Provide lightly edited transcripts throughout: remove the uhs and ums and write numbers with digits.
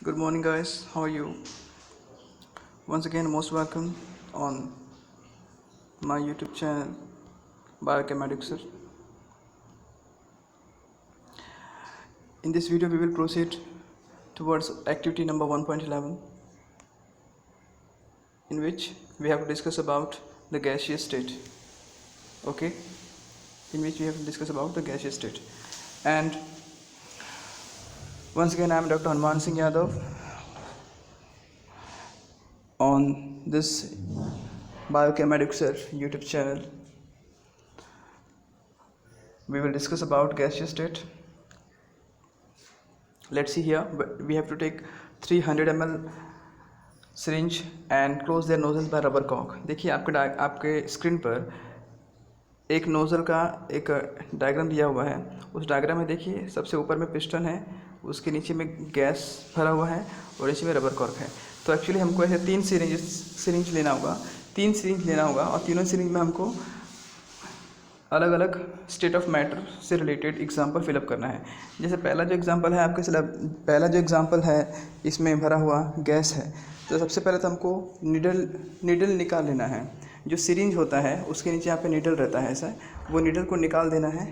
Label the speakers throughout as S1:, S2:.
S1: Good morning, guys. How are you? Once again, most welcome on my YouTube channel, Biochem Sir. In this video, we will proceed towards activity number 1.11, in which we have to discuss about the gaseous state. Okay, in which we have to discuss about the gaseous state. And once again, I am Dr. Hanuman Singh Yadav on this Biochem Sir YouTube channel. We will discuss about gaseous state. Let's see here, we have to take 300 ml syringe and close their nozzles by rubber cock. देखिए आपके screen पर एक nozzle का एक diagram दिया हुआ है। उस डायग्राम में देखिए सबसे ऊपर में पिस्टन है, उसके नीचे में गैस भरा हुआ है और नीचे में रबर कॉर्क है। तो एक्चुअली हमको ऐसे तीन सिरिंज लेना होगा और तीनों सिरिंज में हमको अलग अलग स्टेट ऑफ मैटर से रिलेटेड एग्जांपल फिलअप करना है। जैसे पहला जो एग्जांपल है इसमें भरा हुआ गैस है, तो सबसे पहले तो हमको नीडल निकाल लेना है। जो सिरिंज होता है उसके नीचे यहाँ पे नीडल रहता है ऐसा, वो नीडल को निकाल देना है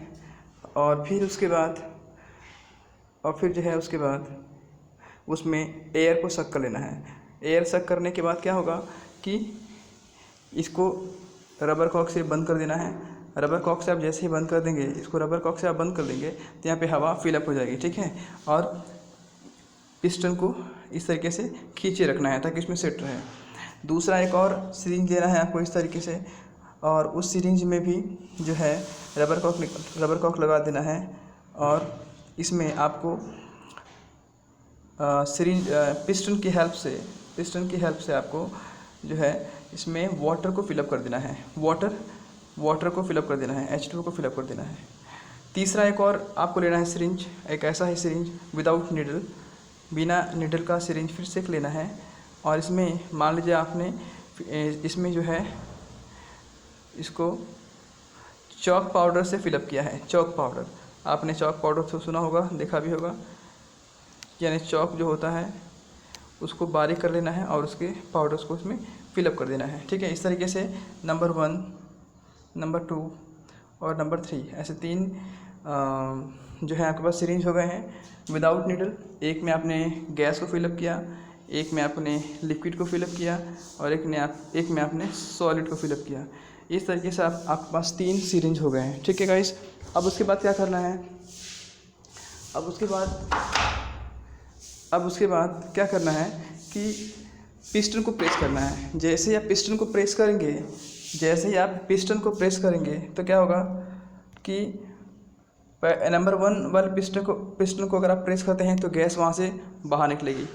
S1: और फिर उसके बाद उसमें एयर को सक कर लेना है। एयर सक करने के बाद क्या होगा कि इसको रबर कॉर्क से बंद कर देना है। रबर कॉर्क से आप जैसे ही बंद कर देंगे, इसको रबर कॉर्क से आप बंद कर देंगे तो यहाँ पे हवा फिलअप हो जाएगी, ठीक है। और पिस्टन को इस तरीके से खींचे रखना है ताकि इसमें सेट रहे। दूसरा एक और सिरिंज लेना है आपको इस तरीके से, और उस सिरिंज में भी जो है रबर कॉर्क लगा देना है और इसमें आपको पिस्टन की हेल्प से आपको जो है इसमें वाटर को फिलअप कर देना है। वाटर को फिलअप कर देना है, H2O को फिलअप कर देना है। तीसरा एक और आपको लेना है सिरिंज, एक ऐसा ही सिरिंज विदाउट नीडल, बिना नीडल का सिरिंज फिर से लेना है। और इसमें मान लीजिए आपने इसमें जो है इसको चॉक पाउडर से फिलअप किया है। चॉक पाउडर, आपने चॉक पाउडर तो सुना होगा, देखा भी होगा, यानी चॉक जो होता है उसको बारीक कर लेना है और उसके पाउडर्स को उसमें फिलअप कर देना है, ठीक है। इस तरीके से नंबर 1, नंबर 2 और नंबर 3 ऐसे तीन जो है आपके पास सिरिंज हो गए हैं विदाउट नीडल। एक में आपने गैस को फिलअप किया, एक में आपने लिक्विड को फिलअप किया और एक में आपने सॉलिड को फिलअप किया। इस तरीके से आपके पास 3 सिरिंज हो गए हैं, ठीक है गाइस। अब उसके बाद क्या करना है, अब उसके बाद क्या करना है कि पिस्टन को प्रेस करना है। जैसे ही आप पिस्टन को प्रेस करेंगे तो क्या होगा कि नंबर 1 वाले पिस्टन को अगर आप प्रेस करते हैं तो गैस वहाँ से बाहर निकलेगी।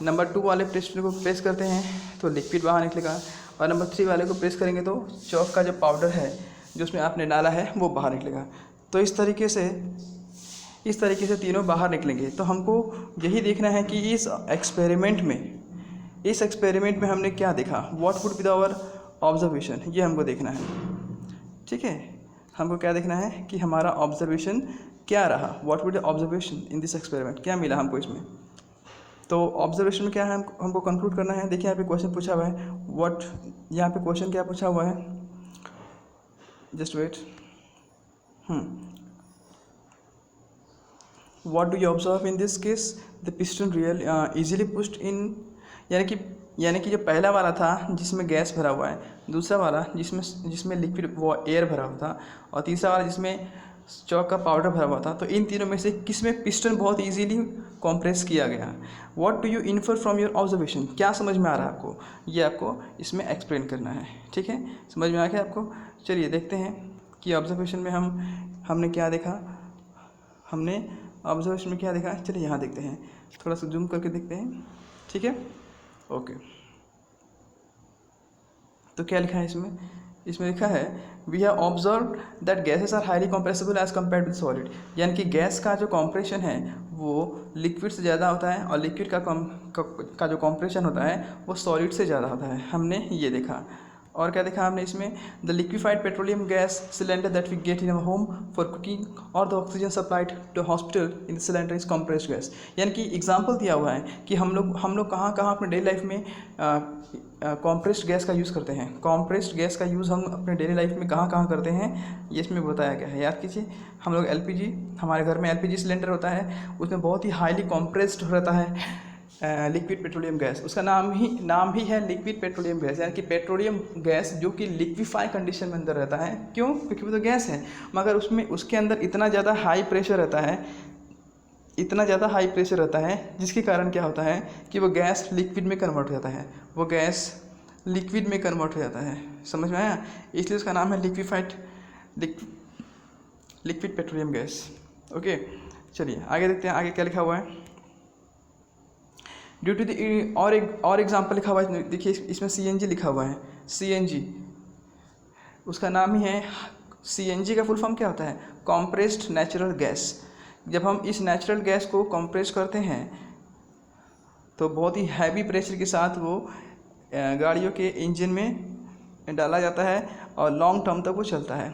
S1: नंबर 2 वाले पिस्टन को प्रेस करते हैं तो लिक्विड बाहर निकलेगा और नंबर 3 वाले को प्रेस करेंगे तो चॉक का जो पाउडर है जो उसमें आपने डाला है वो बाहर निकलेगा। तो इस तरीके से तीनों बाहर निकलेंगे। तो हमको यही देखना है कि इस एक्सपेरिमेंट में हमने क्या देखा, what would be our observation, ये हमको देखना है, ठीक है। हमको क्या देखना है कि हमारा ऑब्जर्वेशन क्या रहा, what would the observation in this experiment, क्या मिला हमको इसमें। तो ऑब्जर्वेशन में क्या है हमको कंक्लूड करना है। देखिए यहाँ पे क्वेश्चन पूछा हुआ है, यहाँ पे क्वेश्चन क्या पूछा हुआ है, just wait. What do you observe in this case? The piston real easily pushed in, यानी कि जो पहला वाला था जिसमें गैस भरा हुआ है, दूसरा वाला जिसमें लिक्विड वो एयर भरा हुआ था और तीसरा वाला जिसमें चॉक का पाउडर भरा हुआ था, तो इन तीनों में से किसमें पिस्टन बहुत इजीली कॉम्प्रेस किया गया। What do you infer from your observation, क्या समझ में आ रहा है आपको, ये आपको इसमें एक्सप्लेन करना है, ठीक है। समझ में आ गया आपको। चलिए देखते हैं कि ऑब्जर्वेशन में हमने क्या देखा। हमने ऑब्जर्वेशन में क्या देखा, चलिए यहाँ देखते हैं, थोड़ा सा जूम करके देखते हैं, ठीक है। ओके, तो क्या लिखा है इसमें लिखा है we have observe that gases are highly compressible as compared with solid, यानी कि गैस का जो कॉम्प्रेशन है वो लिक्विड से ज़्यादा होता है और लिक्विड का जो कॉम्प्रेशन होता है वो सॉलिड से ज़्यादा होता है, हमने ये देखा। और क्या देखा आपने इसमें, the liquefied petroleum gas cylinder that we get in our home for cooking और the oxygen supplied to hospital in the cylinder is compressed gas. यानी कि एग्जांपल दिया हुआ है कि हम लोग कहाँ कहाँ अपने डेली लाइफ में कॉम्प्रेस्ड गैस का यूज़ करते हैं। कॉम्प्रेस्ड गैस का यूज़ हम अपने डेली लाइफ में कहाँ कहाँ करते हैं, ये इसमें बताया गया है। याद कीजिए, हम लोग एलपीजी, हमारे घर में एलपीजी सिलेंडर होता है, उसमें बहुत ही हाईली कॉम्प्रेस्ड रहता है लिक्विड पेट्रोलियम गैस। उसका नाम ही है लिक्विड पेट्रोलियम गैस, यानी कि पेट्रोलियम गैस जो कि लिक्विफाई कंडीशन में अंदर रहता है। क्यों? क्योंकि वो तो गैस है, मगर उसके अंदर इतना ज़्यादा हाई प्रेशर रहता है, जिसके कारण क्या होता है कि वो गैस लिक्विड में कन्वर्ट हो जाता है। समझ में आया? इसलिए उसका नाम है लिक्विड पेट्रोलियम गैस। ओके, चलिए आगे देखते हैं, आगे क्या लिखा हुआ है। ड्यू टू द और एग्जाम्पल लिखा हुआ है, देखिए इसमें CNG लिखा हुआ है। CNG उसका नाम ही है, CNG का फुल फॉर्म क्या होता है? Compressed natural gas. जब हम इस नेचुरल गैस को कॉम्प्रेस करते हैं तो बहुत ही हैवी प्रेशर के साथ वो गाड़ियों के इंजन में डाला जाता है और लॉन्ग टर्म तक वो चलता है।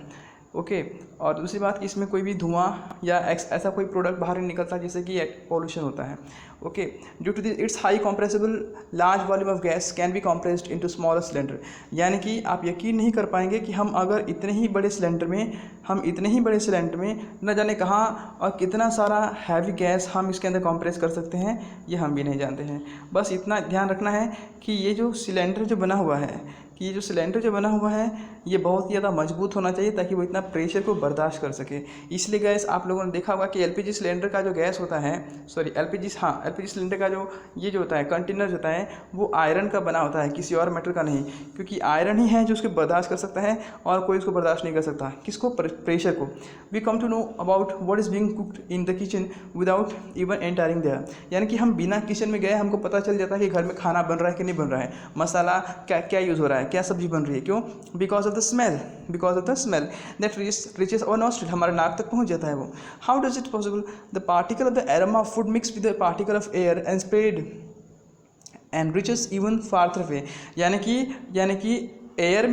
S1: ओके, और दूसरी बात कि इसमें कोई भी धुआं या ऐसा कोई प्रोडक्ट बाहर नहीं निकलता जिससे कि पॉल्यूशन होता है। Okay, due to its high compressible large volume of gas can be compressed into smaller cylinder. यानी कि आप यकीन नहीं कर पाएंगे कि हम अगर इतने ही बड़े सिलेंडर में न जाने कहाँ और कितना सारा हैवी गैस हम इसके अंदर कंप्रेस कर सकते हैं, ये हम भी नहीं जानते हैं। बस इतना ध्यान रखना है कि ये जो सिलेंडर जो बना हुआ है ये बहुत ही ज़्यादा मजबूत होना चाहिए ताकि वो इतना प्रेशर को बर्दाश्त कर सके। इसलिए गैस आप लोगों ने देखा होगा कि एलपीजी सिलेंडर का जो गैस होता है, एलपीजी सिलेंडर का जो होता है कंटेनर होता है, वो आयरन का बना होता है, किसी और मेटल का नहीं, क्योंकि आयरन ही है जो उसको बर्दाश्त कर सकता है और कोई उसको बर्दाश्त नहीं कर सकता। किसको? प्रेशर को। We come to know about what is being cooked in the kitchen without even entering there. यानी कि हम बिना किचन में गए हमको पता चल जाता है कि घर में खाना बन रहा है कि नहीं बन रहा है, मसाला क्या यूज़ हो रहा है, क्या सब्जी बन रही है। क्यों? Because of the smell that reaches our nostril, हमारे नाक तक पहुंच जाता है वो। How does it possible? The particle of the aroma of food mix with the particle of air and spread and reaches even farther way. यानी कि air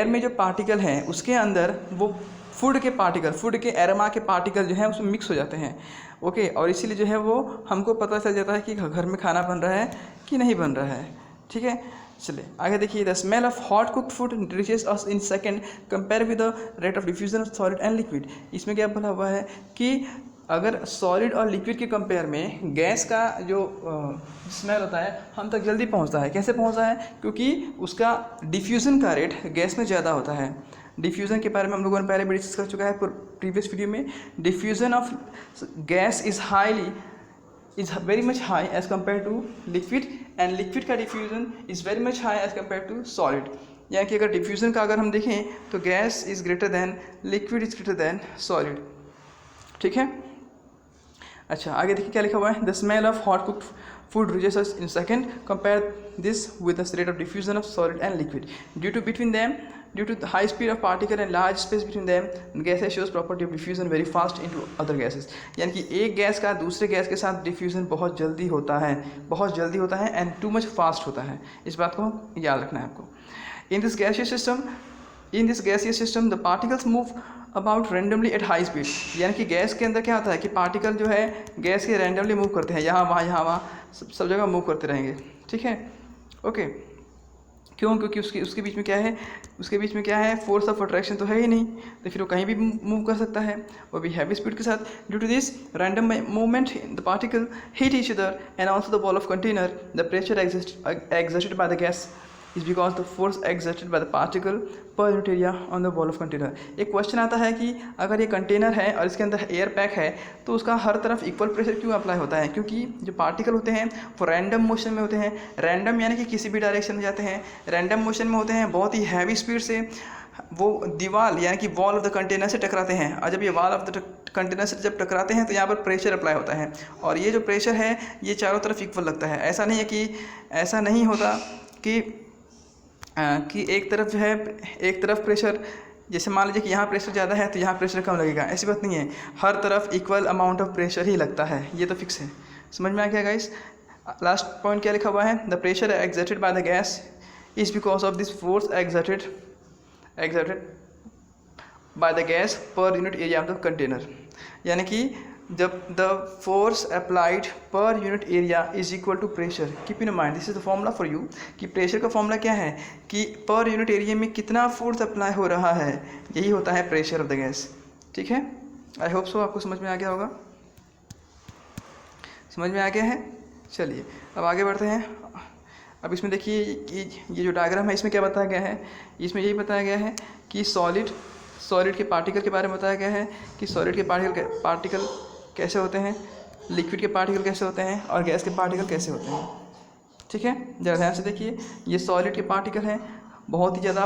S1: में जो पार्टिकल हैं उसके अंदर वो फूड के एरोमा के पार्टिकल जो है उसमें मिक्स हो जाते हैं। ओके, और इसीलिए जो है वो हमको पता चल जाता है कि घर में खाना बन रहा है कि नहीं बन रहा है। ठीक है, चलिए आगे देखिए। The smell of hot cooked food reaches us in second compare with the rate of diffusion of solid and liquid. इसमें क्या बोला हुआ है कि अगर सॉलिड और लिक्विड के कंपेयर में गैस का जो स्मेल होता है हम तक जल्दी पहुंचता है। कैसे पहुंचता है? क्योंकि उसका डिफ्यूज़न का रेट गैस में ज़्यादा होता है। डिफ्यूज़न के बारे में हम लोगों ने पहले भी डिस्कस कर चुका है प्रीवियस वीडियो में। Diffusion of gas is very much high as compared to liquid, and liquid का diffusion is very much high as compared to solid। यानी कि अगर diffusion का अगर हम देखें तो gas is greater than liquid is greater than solid। ठीक है, अच्छा आगे देखिए क्या लिखा हुआ है। The smell of hot cooked food reaches us in second, compare this with the rate of diffusion of solid and liquid due to the high speed of particle and large space between them, gases shows property of diffusion very fast into other gases। यानी कि एक gas का दूसरे gas के साथ diffusion बहुत जल्दी होता है एंड टू मच फास्ट होता है। इस बात को याद रखना है आपको। In this gaseous system the particles move about randomly at high speed. यानी कि गैस के अंदर क्या होता है कि पार्टिकल जो है गैस के रैंडमली मूव करते हैं, यहाँ वहाँ सब जगह मूव करते रहेंगे। ठीक है, ओके। क्यों? क्योंकि उसके बीच में क्या है फोर्स ऑफ अट्रैक्शन तो है ही नहीं, तो फिर वो कहीं भी मूव कर सकता है, वो भी हैवी स्पीड के साथ। Due to this random movement the particle hit each other and also the wall of container, the pressure exerted by the gas is because the force exerted by the particle per unit area on the wall of container। एक question आता है कि अगर ये container है और इसके अंदर एयर पैक है तो उसका हर तरफ इक्वल प्रेशर क्यों अप्लाई होता है? क्योंकि जो पार्टिकल होते हैं वो रैंडम मोशन में होते हैं। रैंडम यानी कि किसी भी डायरेक्शन में जाते हैं, रैंडम मोशन में होते हैं, बहुत ही हैवी स्पीड से वो दीवार यानी कि वॉल ऑफ द कंटेनर से टकराते हैं। और जब ये वॉल ऑफ द कंटेनर से जब टकराते हैं तो यहाँ पर प्रेशर अप्लाई होता है, और ये जो प्रेशर है ये चारों तरफ इक्वल लगता है। ऐसा नहीं होता कि एक तरफ प्रेशर, जैसे मान लीजिए कि यहाँ प्रेशर ज़्यादा है तो यहाँ प्रेशर कम लगेगा, ऐसी बात नहीं है। हर तरफ इक्वल अमाउंट ऑफ प्रेशर ही लगता है, ये तो फिक्स है। समझ में आ गया गाइस? लास्ट पॉइंट क्या लिखा हुआ है? The pressure exerted by the gas is because of this force exerted by the gas per unit area of the container. यानी कि जब the force applied per unit area is equal to pressure, keep in mind this is the formula for you, कि pressure का formula क्या है कि पर unit area में कितना फोर्स अप्लाई हो रहा है, यही होता है प्रेशर ऑफ द गैस। ठीक है, आई होप सो आपको समझ में आ गया होगा। समझ में आ गया है? चलिए अब आगे बढ़ते हैं। अब इसमें देखिए कि ये जो डायग्राम है इसमें क्या बताया गया है, इसमें यही बताया गया है कि सॉलिड के पार्टिकल के बारे में बताया गया है कि सॉलिड के पार्टिकल कैसे होते हैं, लिक्विड के पार्टिकल कैसे होते हैं और गैस के पार्टिकल कैसे होते हैं। ठीक है, ज़रा ध्यान से देखिए, ये सॉलिड के पार्टिकल हैं, बहुत ही ज़्यादा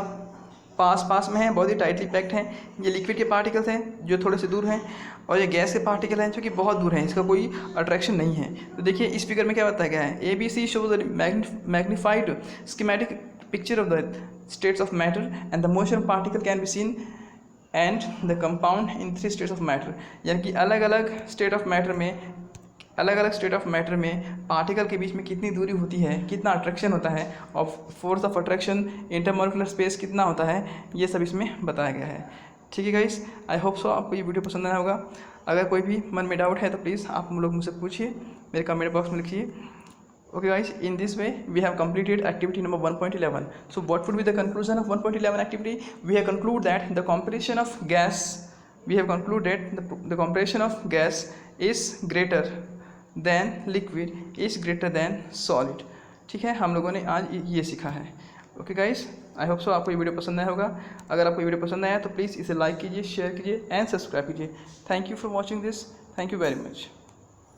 S1: पास में हैं, बहुत ही टाइटली पैक्ड हैं। ये लिक्विड के पार्टिकल्स हैं जो थोड़े से दूर हैं, और ये गैस के पार्टिकल हैं जो कि बहुत दूर हैं, इसका कोई अट्रैक्शन नहीं है। तो देखिए इस फिगर में क्या बताया गया है, ABC shows magnified schematic picture of the states of matter and the motion of particle can be seen and the compound in 3 states of matter. यानी कि अलग अलग स्टेट ऑफ मैटर में पार्टिकल के बीच में कितनी दूरी होती है, कितना अट्रैक्शन होता है और force of attraction intermolecular space कितना होता है, ये सब इसमें बताया गया है। ठीक है गाइस, आई होप सो आपको ये वीडियो पसंद आया होगा। अगर कोई भी मन में डाउट है तो प्लीज़ आप लोग मुझसे पूछिए, मेरे कमेंट बॉक्स में लिखिए। Okay guys, in this way we have completed activity number 1.11. So what would be the conclusion of 1.11 activity? We have concluded that the compression of gas is greater than liquid is greater than solid. ठीक है, हम लोगों ने आज ये सीखा है। Okay guys, I hope so आपको ये वीडियो पसंद आया होगा। अगर आपको ये वीडियो पसंद आया तो प्लीज़ इसे लाइक कीजिए, शेयर कीजिए एंड सब्सक्राइब कीजिए। Thank you for watching this. Thank you very much.